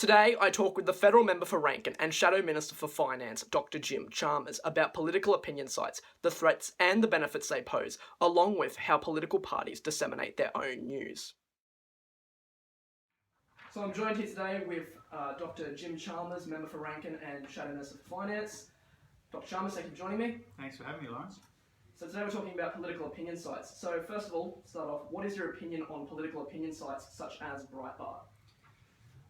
Today, I talk with the Federal Member for Rankin and Shadow Minister for Finance, Dr. Jim Chalmers, about political opinion sites, the threats and the benefits they pose, along with how political parties disseminate their own news. So I'm joined here today with Dr. Jim Chalmers, Member for Rankin and Shadow Minister for Finance. Dr. Chalmers, thank you for joining me. Thanks for having me, Lawrence. So today we're talking about political opinion sites. So first of all, to start off, what is your opinion on political opinion sites such as Breitbart?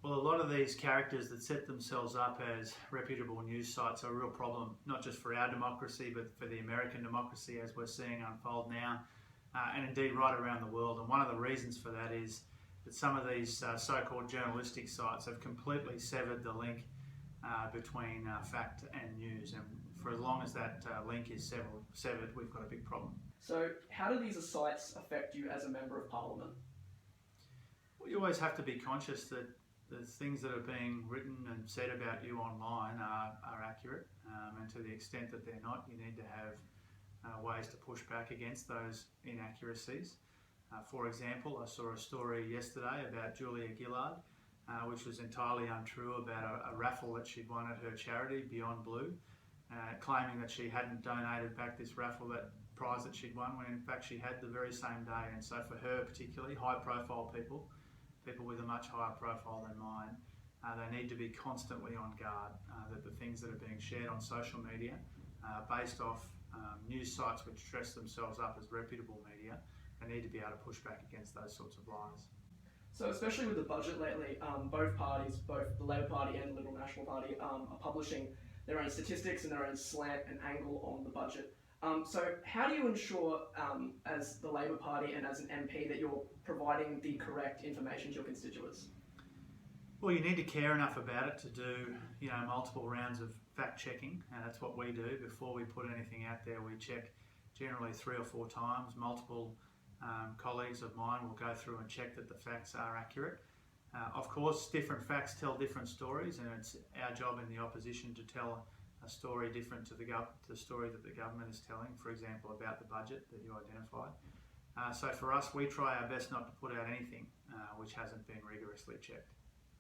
Well, a lot of these characters that set themselves up as reputable news sites are a real problem, not just for our democracy, but for the American democracy as we're seeing unfold now, and indeed right around the world. And one of the reasons for that is that some of these so-called journalistic sites have completely severed the link between fact and news. And for as long as that link is severed, we've got a big problem. So how do these sites affect you as a Member of Parliament? Well, you always have to be conscious that the things that are being written and said about you online are accurate, and to the extent that they're not, you need to have ways to push back against those inaccuracies. For example, I saw a story yesterday about Julia Gillard, which was entirely untrue about a raffle that she'd won at her charity, Beyond Blue, claiming that she hadn't donated back this raffle, that prize that she'd won, when in fact she had the very same day. And so for her particularly, high-profile people with a much higher profile than mine, they need to be constantly on guard that the things that are being shared on social media based off news sites which dress themselves up as reputable media, they need to be able to push back against those sorts of lies. So especially with the budget lately, both parties, both the Labor Party and the Liberal National Party, are publishing their own statistics and their own slant and angle on the budget. So how do you ensure, as the Labor Party and as an MP, that you're providing the correct information to your constituents? Well, you need to care enough about it to do, multiple rounds of fact-checking, and that's what we do. Before we put anything out there, we check generally 3 or 4 times. Multiple colleagues of mine will go through and check that the facts are accurate. Of course, different facts tell different stories, and it's our job in the opposition to tell a story different to the story that the government is telling, for example, about the budget that you identified. So for us, we try our best not to put out anything which hasn't been rigorously checked.